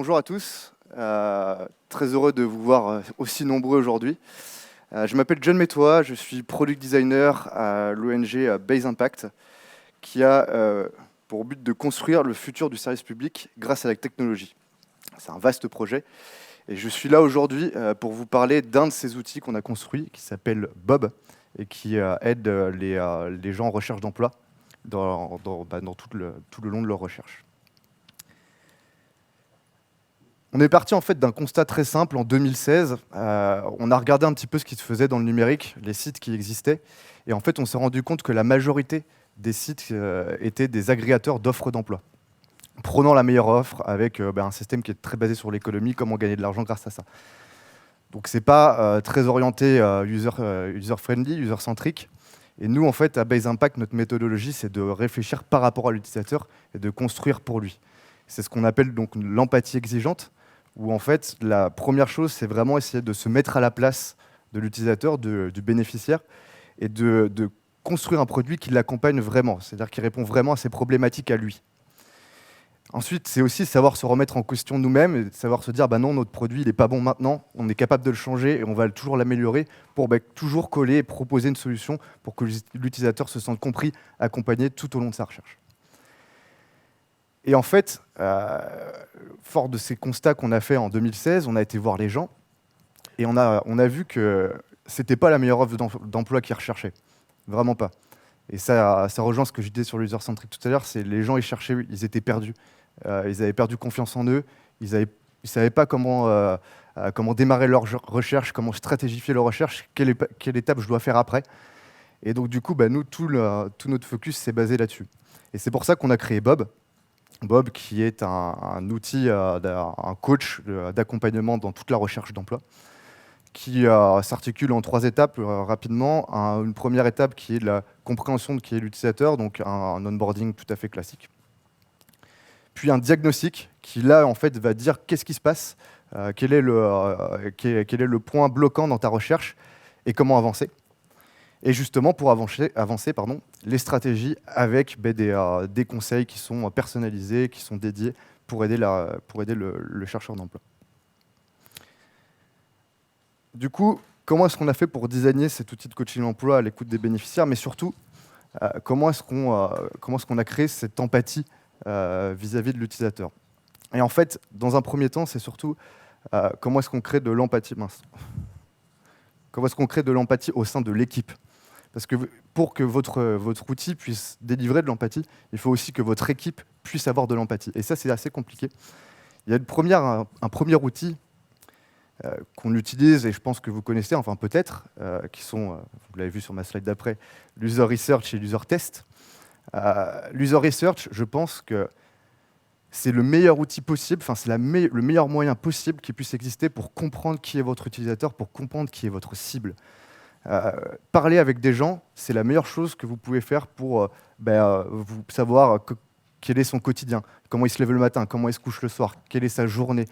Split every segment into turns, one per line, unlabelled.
Bonjour à tous, très heureux de vous voir aussi nombreux aujourd'hui. Je m'appelle John Métois, je suis Product Designer à l'ONG Base Impact, qui a pour but de construire le futur du service public grâce à la technologie. C'est un vaste projet et je suis là aujourd'hui pour vous parler d'un de ces outils qu'on a construit qui s'appelle Bob et qui aide les gens en recherche d'emploi dans tout le long de leur recherche. On est parti en fait d'un constat très simple en 2016. On a regardé un petit peu ce qui se faisait dans le numérique, les sites qui existaient, et en fait on s'est rendu compte que la majorité des sites étaient des agrégateurs d'offres d'emploi, prenant la meilleure offre avec un système qui est très basé sur l'économie, comment gagner de l'argent grâce à ça. Donc c'est pas très orienté user-friendly, user-centrique. Et nous en fait à Base Impact, notre méthodologie c'est de réfléchir par rapport à l'utilisateur et de construire pour lui. C'est ce qu'on appelle donc l'empathie exigeante, où en fait, la première chose, c'est vraiment essayer de se mettre à la place de l'utilisateur, du bénéficiaire, et de construire un produit qui l'accompagne vraiment, c'est-à-dire qui répond vraiment à ses problématiques à lui. Ensuite, c'est aussi savoir se remettre en question nous-mêmes et savoir se dire, bah non, notre produit, il n'est pas bon maintenant, on est capable de le changer et on va toujours l'améliorer pour toujours coller et proposer une solution pour que l'utilisateur se sente compris, accompagné tout au long de sa recherche. Et en fait, fort de ces constats qu'on a fait en 2016, on a été voir les gens et on a vu que c'était pas la meilleure offre d'emploi qu'ils recherchaient, vraiment pas. Et ça rejoint ce que je disais sur l'user-centric tout à l'heure, c'est les gens ils cherchaient, ils étaient perdus, ils avaient perdu confiance en eux, ils savaient pas comment démarrer leur recherche, comment stratégifier leur recherche, quelle étape je dois faire après. Et donc du coup, nous tout notre focus s'est basé là-dessus. Et c'est pour ça qu'on a créé Bob. Bob, qui est un outil, un coach d'accompagnement dans toute la recherche d'emploi, qui s'articule en 3 étapes rapidement. Une première étape qui est de la compréhension de qui est l'utilisateur, donc un onboarding tout à fait classique. Puis un diagnostic qui, là, en fait, va dire qu'est-ce qui se passe, quel est le point bloquant dans ta recherche et comment avancer. Et justement, pour avancer les stratégies avec des conseils qui sont personnalisés, qui sont dédiés pour aider le chercheur d'emploi. Du coup, comment est-ce qu'on a fait pour designer cet outil de coaching d'emploi à l'écoute des bénéficiaires, mais surtout, comment est-ce qu'on a créé cette empathie vis-à-vis de l'utilisateur? Et en fait, dans un premier temps, c'est surtout comment est-ce qu'on crée de l'empathie Comment est-ce qu'on crée de l'empathie au sein de l'équipe? Parce que pour que votre outil puisse délivrer de l'empathie, il faut aussi que votre équipe puisse avoir de l'empathie. Et ça, c'est assez compliqué. Il y a un premier outil qu'on utilise, et je pense que vous connaissez, enfin peut-être, qui sont, vous l'avez vu sur ma slide d'après, l'user research et l'user test. L'user research, je pense que c'est le meilleur outil possible, enfin c'est le meilleur moyen possible qui puisse exister pour comprendre qui est votre utilisateur, pour comprendre qui est votre cible. Parler avec des gens, c'est la meilleure chose que vous pouvez faire pour vous savoir quel est son quotidien, comment il se lève le matin, comment il se couche le soir, quelle est sa journée,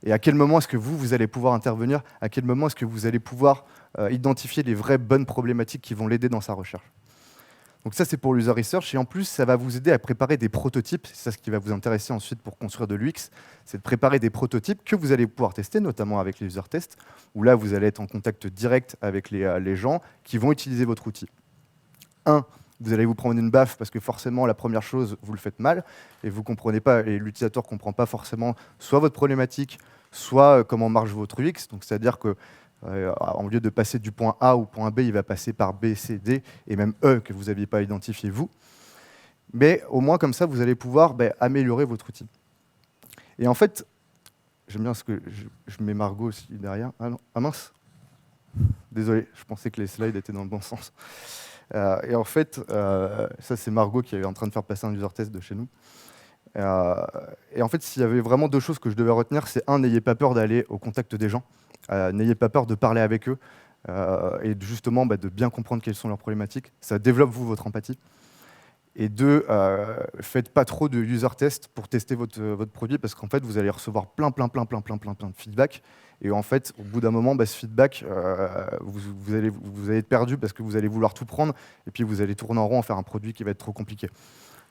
et à quel moment est-ce que vous allez pouvoir intervenir, à quel moment est-ce que vous allez pouvoir identifier les vraies bonnes problématiques qui vont l'aider dans sa recherche. Donc ça, c'est pour l'user research, et en plus, ça va vous aider à préparer des prototypes. C'est ça ce qui va vous intéresser ensuite pour construire de l'UX, c'est de préparer des prototypes que vous allez pouvoir tester, notamment avec les user tests, où là, vous allez être en contact direct avec les gens qui vont utiliser votre outil. Vous allez vous prendre une baffe parce que forcément, la première chose, vous le faites mal, et vous comprenez pas, et l'utilisateur ne comprend pas forcément soit votre problématique, soit comment marche votre UX. Donc, c'est-à-dire que en lieu de passer du point A au point B, il va passer par B, C, D, et même E que vous n'aviez pas identifié vous. Mais au moins, comme ça, vous allez pouvoir améliorer votre outil. Et en fait, j'aime bien ce que je mets Margot aussi derrière. Ah non, ah mince. Désolé, je pensais que les slides étaient dans le bon sens. Et en fait, ça c'est Margot qui est en train de faire passer un user test de chez nous. Et en fait, s'il y avait vraiment 2 choses que je devais retenir, c'est n'ayez pas peur d'aller au contact des gens. N'ayez pas peur de parler avec eux et justement de bien comprendre quelles sont leurs problématiques. Ça développe votre empathie. Et 2, faites pas trop de user test pour tester votre produit parce qu'en fait, vous allez recevoir plein de feedback. Et en fait, au bout d'un moment, ce feedback, vous allez être perdu parce que vous allez vouloir tout prendre et puis vous allez tourner en rond en faire un produit qui va être trop compliqué.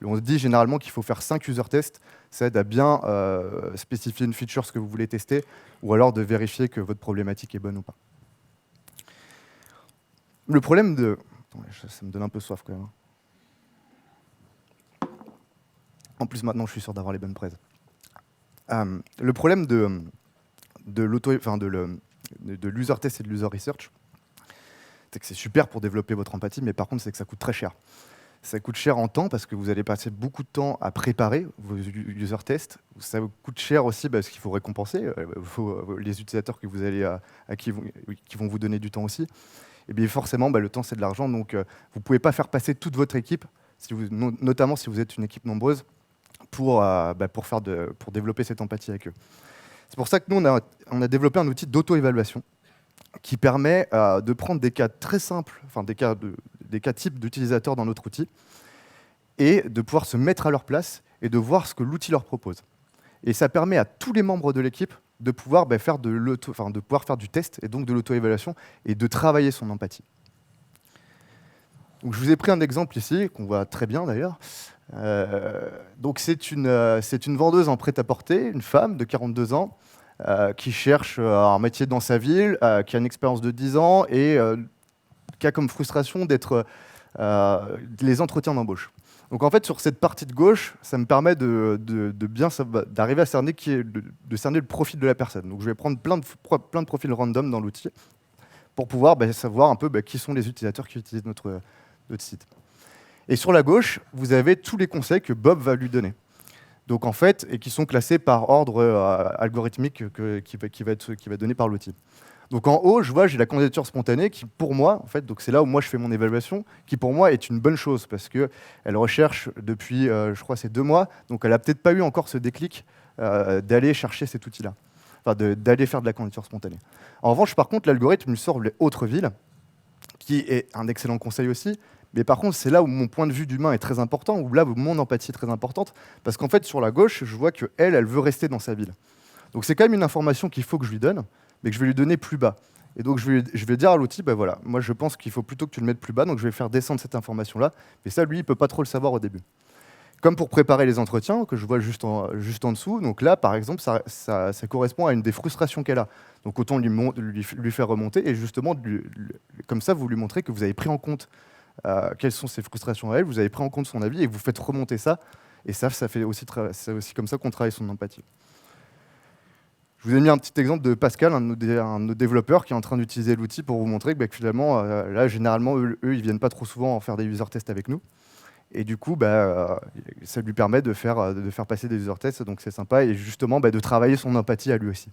On se dit généralement qu'il faut faire 5 user tests. Ça aide à bien spécifier une feature, ce que vous voulez tester, ou alors de vérifier que votre problématique est bonne ou pas. Le problème de... Attends, ça me donne un peu soif quand même. En plus, maintenant, je suis sûr d'avoir les bonnes prises. Le problème de l'user test et de l'user research, c'est que c'est super pour développer votre empathie, mais par contre, c'est que ça coûte très cher. Ça coûte cher en temps parce que vous allez passer beaucoup de temps à préparer vos user tests. Ça vous coûte cher aussi parce qu'il faut récompenser les utilisateurs que vous allez, qui vont vous donner du temps aussi. Et bien forcément, le temps, c'est de l'argent. Donc, vous ne pouvez pas faire passer toute votre équipe, notamment si vous êtes une équipe nombreuse, pour développer cette empathie avec eux. C'est pour ça que nous, on a développé un outil d'auto-évaluation qui permet de prendre des cas très simples, enfin des cas types d'utilisateurs dans notre outil, et de pouvoir se mettre à leur place et de voir ce que l'outil leur propose. Et ça permet à tous les membres de l'équipe de pouvoir faire du test et donc de l'auto-évaluation et de travailler son empathie. Donc, je vous ai pris un exemple ici, qu'on voit très bien d'ailleurs. Donc c'est une vendeuse en prêt-à-porter, une femme de 42 ans, qui cherche un métier dans sa ville, qui a une expérience de 10 ans et qui a comme frustration d'être les entretiens d'embauche. Donc en fait, sur cette partie de gauche, ça me permet d'arriver à cerner cerner le profil de la personne. Donc je vais prendre plein de profils random dans l'outil pour pouvoir savoir un peu qui sont les utilisateurs qui utilisent notre site. Et sur la gauche, vous avez tous les conseils que Bob va lui donner. Donc en fait, et qui sont classés par ordre algorithmique qui va être donné par l'outil. Donc en haut, je vois, j'ai la candidature spontanée qui, pour moi, en fait, donc c'est là où moi je fais mon évaluation, qui pour moi est une bonne chose parce que elle recherche depuis, je crois, ces 2 mois, donc elle a peut-être pas eu encore ce déclic d'aller chercher cet outil-là, enfin d'aller faire de la candidature spontanée. En revanche, par contre, l'algorithme lui sort les autres villes, qui est un excellent conseil aussi. Mais par contre, c'est là où mon point de vue d'humain est très important, où là où mon empathie est très importante, parce qu'en fait, sur la gauche, je vois qu'elle veut rester dans sa ville. Donc c'est quand même une information qu'il faut que je lui donne, mais que je vais lui donner plus bas. Et donc je vais dire à l'outil, voilà, moi je pense qu'il faut plutôt que tu le mettes plus bas, donc je vais faire descendre cette information-là, mais ça, lui, il ne peut pas trop le savoir au début. Comme pour préparer les entretiens, que je vois juste en dessous, donc là, par exemple, ça correspond à une des frustrations qu'elle a. Donc autant lui faire remonter, et justement, comme ça, vous lui montrez que vous avez pris en compte quelles sont ses frustrations à elle, vous avez pris en compte son avis et vous faites remonter ça. Et ça fait aussi c'est aussi comme ça qu'on travaille son empathie. Je vous ai mis un petit exemple de Pascal, un de nos développeurs qui est en train d'utiliser l'outil pour vous montrer que finalement, là, généralement, eux, ils viennent pas trop souvent en faire des user tests avec nous. Et du coup, ça lui permet de faire passer des user tests, donc c'est sympa, et justement de travailler son empathie à lui aussi.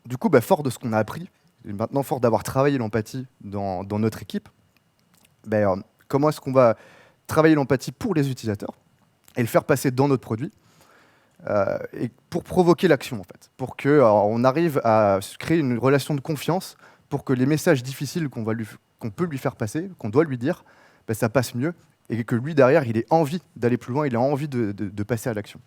Du coup, fort de ce qu'on a appris, et maintenant fort d'avoir travaillé l'empathie dans notre équipe, comment est-ce qu'on va travailler l'empathie pour les utilisateurs et le faire passer dans notre produit et pour provoquer l'action, en fait, pour qu'on arrive à créer une relation de confiance pour que les messages difficiles qu'on peut lui faire passer, qu'on doit lui dire, ça passe mieux et que lui, derrière, il ait envie d'aller plus loin, il a envie de passer à l'action.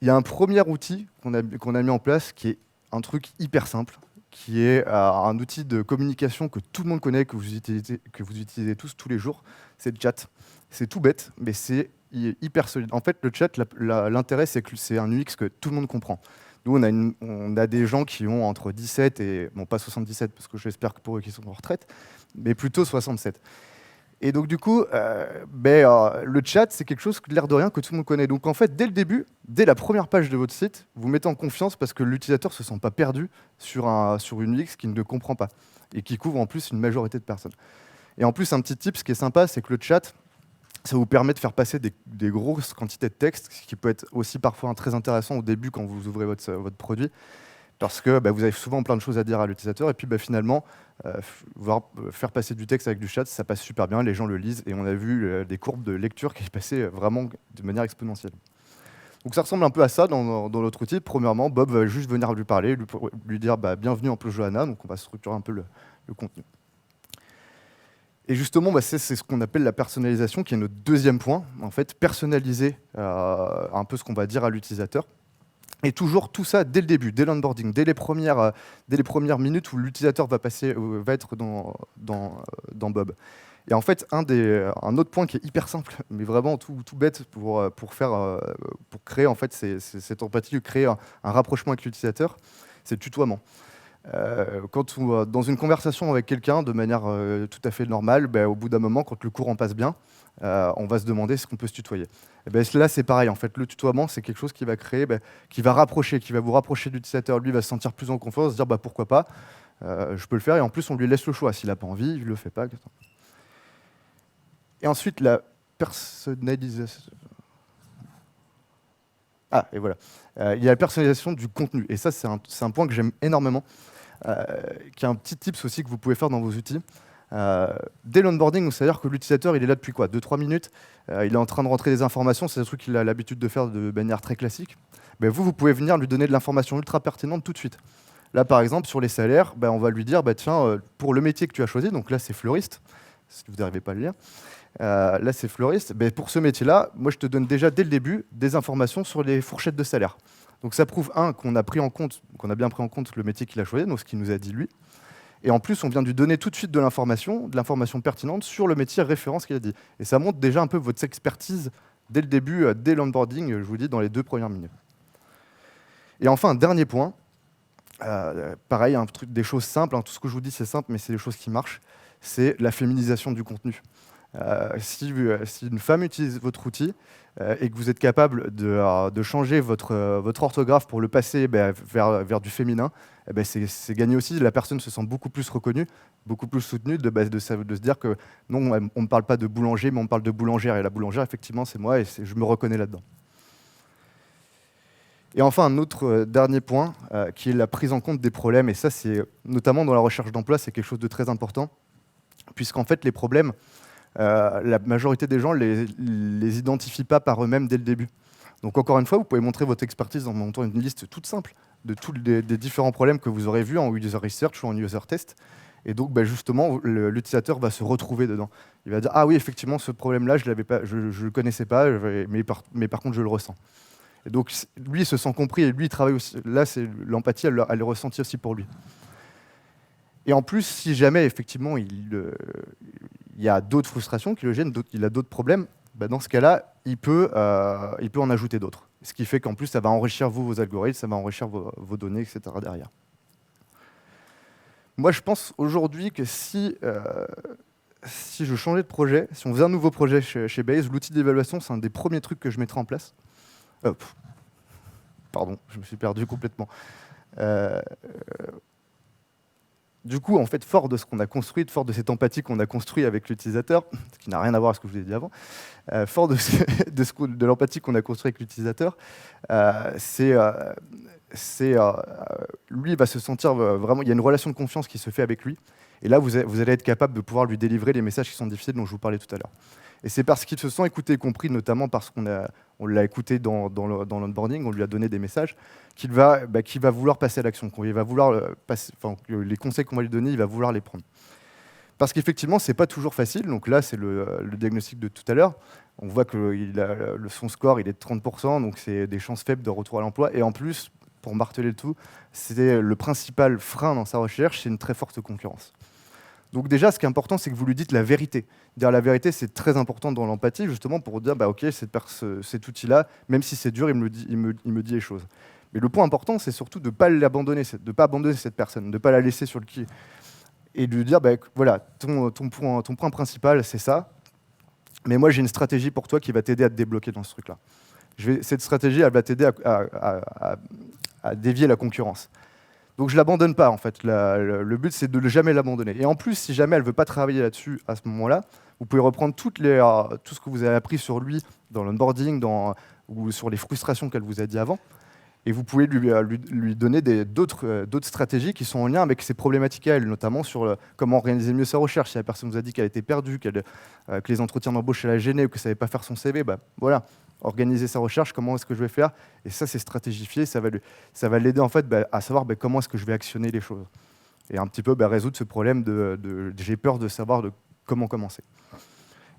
Il y a un premier outil qu'on a mis en place qui est un truc hyper simple, qui est un outil de communication que tout le monde connaît, que vous utilisez tous les jours, c'est le chat. C'est tout bête, mais c'est hyper solide. En fait, le chat, l'intérêt, c'est que c'est un UX que tout le monde comprend. Nous, on a des gens qui ont entre 17 et, bon, pas 77, parce que j'espère que pour eux qui sont en retraite, mais plutôt 67. Et donc, du coup, le chat, c'est quelque chose, l'air de rien, que tout le monde connaît. Donc, en fait, dès le début, dès la première page de votre site, vous mettez en confiance parce que l'utilisateur ne se sent pas perdu sur une UX qu'il ne comprend pas et qui couvre en plus une majorité de personnes. Et en plus, un petit tip, ce qui est sympa, c'est que le chat, ça vous permet de faire passer des grosses quantités de texte, ce qui peut être aussi parfois très intéressant au début quand vous ouvrez votre produit, parce que vous avez souvent plein de choses à dire à l'utilisateur, et puis faire passer du texte avec du chat, ça passe super bien, les gens le lisent, et on a vu des courbes de lecture qui passaient vraiment de manière exponentielle. Donc ça ressemble un peu à ça dans notre outil. Premièrement, Bob va juste venir lui parler, lui dire bienvenue en Plus Johanna, donc on va structurer un peu le contenu. Et justement, c'est ce qu'on appelle la personnalisation, qui est notre deuxième point. En fait, personnaliser un peu ce qu'on va dire à l'utilisateur. Et toujours tout ça dès le début, dès l'onboarding, dès les premières minutes où l'utilisateur va être dans Bob. Et en fait, un autre point qui est hyper simple, mais vraiment tout bête pour créer en fait, cette empathie, créer un rapprochement avec l'utilisateur, c'est le tutoiement. Dans une conversation avec quelqu'un de manière tout à fait normale, au bout d'un moment, quand le courant passe bien, on va se demander si on peut se tutoyer. Et là, c'est pareil. En fait, le tutoiement, c'est quelque chose qui va créer, qui va vous rapprocher de l'utilisateur. Lui va se sentir plus en confiance, se dire pourquoi pas, je peux le faire. Et en plus, on lui laisse le choix. S'il n'a pas envie, il ne le fait pas. Et ensuite, la personnalisation. Ah, et voilà. Il y a la personnalisation du contenu. Et ça, c'est un point que j'aime énormément, qui est un petit tips aussi que vous pouvez faire dans vos outils. Dès l'onboarding, c'est-à-dire que l'utilisateur, il est là depuis quoi 2-3 minutes, il est en train de rentrer des informations, c'est un truc qu'il a l'habitude de faire de manière très classique. Vous pouvez venir lui donner de l'information ultra pertinente tout de suite. Là, par exemple, sur les salaires, on va lui dire, tiens, pour le métier que tu as choisi, donc là, c'est fleuriste, si vous n'arrivez pas à le lire, là, c'est fleuriste. Pour ce métier-là, moi, je te donne déjà dès le début des informations sur les fourchettes de salaire. Donc ça prouve, qu'on a bien pris en compte le métier qu'il a choisi, donc ce qu'il nous a dit lui. Et en plus, on vient de lui donner tout de suite de l'information pertinente sur le métier référence qu'il a dit. Et ça montre déjà un peu votre expertise dès le début, dès l'onboarding, je vous dis, dans les 2 premières minutes. Et enfin, un dernier point, pareil, des choses simples, tout ce que je vous dis, c'est simple, mais c'est des choses qui marchent, c'est la féminisation du contenu. Si une femme utilise votre outil et que vous êtes capable de changer votre orthographe pour le passer vers du féminin, c'est gagné aussi. La personne se sent beaucoup plus reconnue, beaucoup plus soutenue de se dire que non, on ne parle pas de boulanger, mais on parle de boulangère. Et la boulangère, effectivement, c'est moi et je me reconnais là-dedans. Et enfin, un autre dernier point, qui est la prise en compte des problèmes. Et ça, c'est notamment dans la recherche d'emploi, c'est quelque chose de très important, puisqu'en fait, les problèmes, la majorité des gens les identifient pas par eux-mêmes dès le début. Donc encore une fois, vous pouvez montrer votre expertise en montant une liste toute simple de tous des différents problèmes que vous aurez vus en user research ou en user test. Et donc justement, l'utilisateur va se retrouver dedans. Il va dire, ah oui, effectivement, ce problème-là, je le connaissais pas, mais par contre, je le ressens. Et donc lui, il se sent compris et lui, il travaille aussi. Là, l'empathie, elle est ressentie aussi pour lui. Et en plus, si jamais, effectivement, il y a d'autres frustrations qui le gênent, il a d'autres problèmes, dans ce cas-là, il peut en ajouter d'autres. Ce qui fait qu'en plus, ça va enrichir vos algorithmes, ça va enrichir vos données, etc. derrière. Moi, je pense aujourd'hui que si je changeais de projet, si on faisait un nouveau projet chez Base, l'outil d'évaluation, c'est un des premiers trucs que je mettrais en place. Pardon, je me suis perdu complètement. Du coup, en fait, fort de ce qu'on a construit, fort de cette empathie qu'on a construit avec l'utilisateur, ce qui n'a rien à voir avec ce que je vous ai dit avant, fort de l'empathie qu'on a construit avec l'utilisateur, lui, il va se sentir vraiment, il y a une relation de confiance qui se fait avec lui, et là, vous allez être capable de pouvoir lui délivrer les messages qui sont difficiles dont je vous parlais tout à l'heure. Et c'est parce qu'il se sent écouté et compris, notamment parce qu'on l'a écouté dans l'onboarding, on lui a donné des messages, qu'il va vouloir passer à l'action, qu'il va vouloir les conseils qu'on va lui donner, il va vouloir les prendre. Parce qu'effectivement, c'est pas toujours facile. Donc là, c'est le diagnostic de tout à l'heure. On voit que son score, il est de 30%, donc c'est des chances faibles de retour à l'emploi. Et en plus, pour marteler le tout, c'est le principal frein dans sa recherche, c'est une très forte concurrence. Donc déjà, ce qui est important, c'est que vous lui dites la vérité. Dire la vérité, c'est très important dans l'empathie, justement, pour dire, ok, cet outil-là, même si c'est dur, il me dit les choses. Mais le point important, c'est surtout de ne pas l'abandonner, de ne pas abandonner cette personne, de ne pas la laisser sur le quai. Et de lui dire, voilà, ton point principal, c'est ça, mais moi, j'ai une stratégie pour toi qui va t'aider à te débloquer dans ce truc-là. Cette stratégie, elle va t'aider à dévier la concurrence. Donc je ne l'abandonne pas, en fait. Le but, c'est de ne jamais l'abandonner. Et en plus, si jamais elle ne veut pas travailler là-dessus à ce moment-là, vous pouvez reprendre tout ce que vous avez appris sur lui dans l'onboarding ou sur les frustrations qu'elle vous a dit avant, et vous pouvez lui donner d'autres stratégies qui sont en lien avec ses problématiques à elle, notamment sur comment organiser mieux sa recherche. Si la personne vous a dit qu'elle était perdue, que les entretiens d'embauche la gênaient ou qu'elle ne savait pas faire son CV, voilà. Organiser sa recherche, comment est-ce que je vais faire, et ça c'est stratifié, ça va l'aider en fait à savoir comment est-ce que je vais actionner les choses et un petit peu résoudre ce problème de j'ai peur de savoir comment commencer.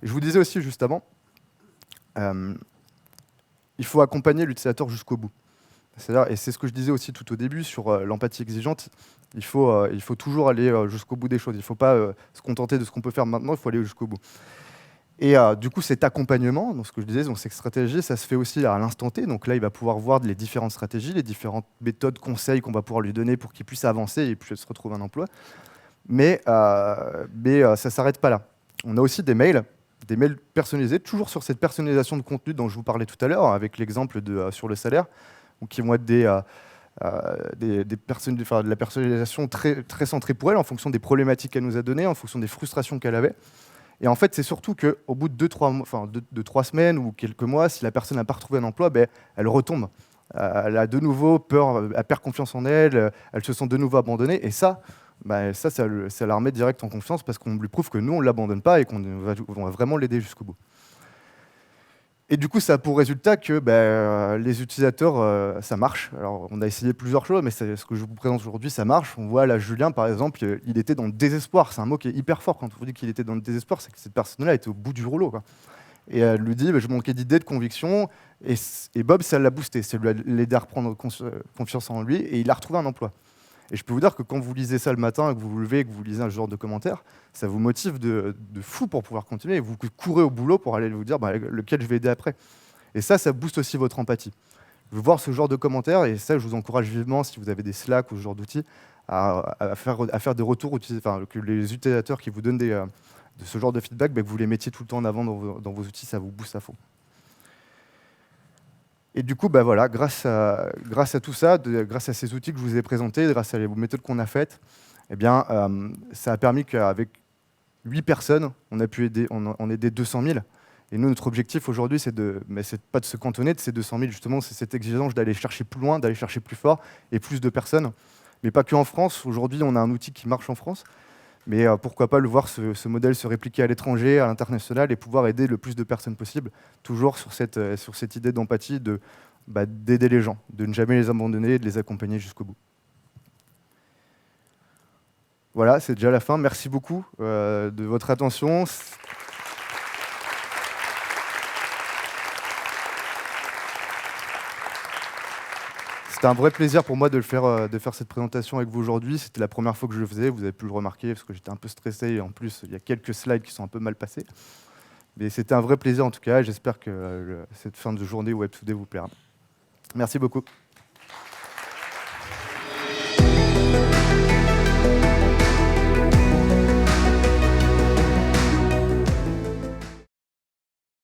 Et je vous disais aussi juste avant, il faut accompagner l'utilisateur jusqu'au bout. Et c'est ce que je disais aussi tout au début sur l'empathie exigeante. Il faut toujours aller jusqu'au bout des choses. Il ne faut pas se contenter de ce qu'on peut faire maintenant, il faut aller jusqu'au bout. Et du coup, cet accompagnement, donc ce que je disais, donc cette stratégie, ça se fait aussi à l'instant T. Donc là, il va pouvoir voir les différentes stratégies, les différentes méthodes, conseils qu'on va pouvoir lui donner pour qu'il puisse avancer et puis se retrouver un emploi. Mais ça ne s'arrête pas là. On a aussi des mails personnalisés, toujours sur cette personnalisation de contenu dont je vous parlais tout à l'heure, avec l'exemple sur le salaire, qui vont être de la personnalisation très, très centrée pour elle, en fonction des problématiques qu'elle nous a données, en fonction des frustrations qu'elle avait. Et en fait, c'est surtout qu'au bout de 3 semaines ou quelques mois, si la personne n'a pas retrouvé un emploi, elle retombe. Elle a de nouveau peur, elle perd confiance en elle, elle se sent de nouveau abandonnée. Et ça la remet direct en confiance parce qu'on lui prouve que nous, on ne l'abandonne pas et qu'on va vraiment l'aider jusqu'au bout. Et du coup, ça a pour résultat que les utilisateurs, ça marche. Alors, on a essayé plusieurs choses, mais ce que je vous présente aujourd'hui, ça marche. On voit là, Julien, par exemple, il était dans le désespoir. C'est un mot qui est hyper fort. Quand on vous dit qu'il était dans le désespoir, c'est que cette personne-là était au bout du rouleau, quoi. Et elle lui dit, je manquais d'idées, de conviction. Et Bob, ça l'a boosté. Ça lui a aidé à reprendre confiance en lui. Et il a retrouvé un emploi. Et je peux vous dire que quand vous lisez ça le matin, que vous vous levez, que vous lisez un genre de commentaires, ça vous motive de fou pour pouvoir continuer. Et vous courez au boulot pour aller vous dire lequel je vais aider après. Et ça booste aussi votre empathie. Vous voir ce genre de commentaires, et ça, je vous encourage vivement, si vous avez des Slack ou ce genre d'outils, à faire des retours, que les utilisateurs qui vous donnent de ce genre de feedback, que vous les mettiez tout le temps en avant dans vos outils, ça vous booste à fond. Et du coup, voilà, grâce à tout ça, grâce à ces outils que je vous ai présentés, grâce à les méthodes qu'on a faites, ça a permis qu'avec 8 personnes, on a pu aider 200 000. Et nous, notre objectif aujourd'hui, c'est pas de se cantonner de ces 200 000, justement, c'est cette exigence d'aller chercher plus loin, d'aller chercher plus fort et plus de personnes. Mais pas que en France. Aujourd'hui, on a un outil qui marche en France. Mais pourquoi pas le voir, ce modèle se répliquer à l'étranger, à l'international, et pouvoir aider le plus de personnes possible, toujours sur cette idée d'empathie, d'aider les gens, de ne jamais les abandonner et de les accompagner jusqu'au bout. Voilà, c'est déjà la fin. Merci beaucoup de votre attention. C'était un vrai plaisir pour moi de faire cette présentation avec vous aujourd'hui. C'était la première fois que je le faisais, vous avez pu le remarquer, parce que j'étais un peu stressé, et en plus, il y a quelques slides qui sont un peu mal passés. Mais c'était un vrai plaisir en tout cas, j'espère que cette fin de journée Web Today vous plaira. Merci beaucoup.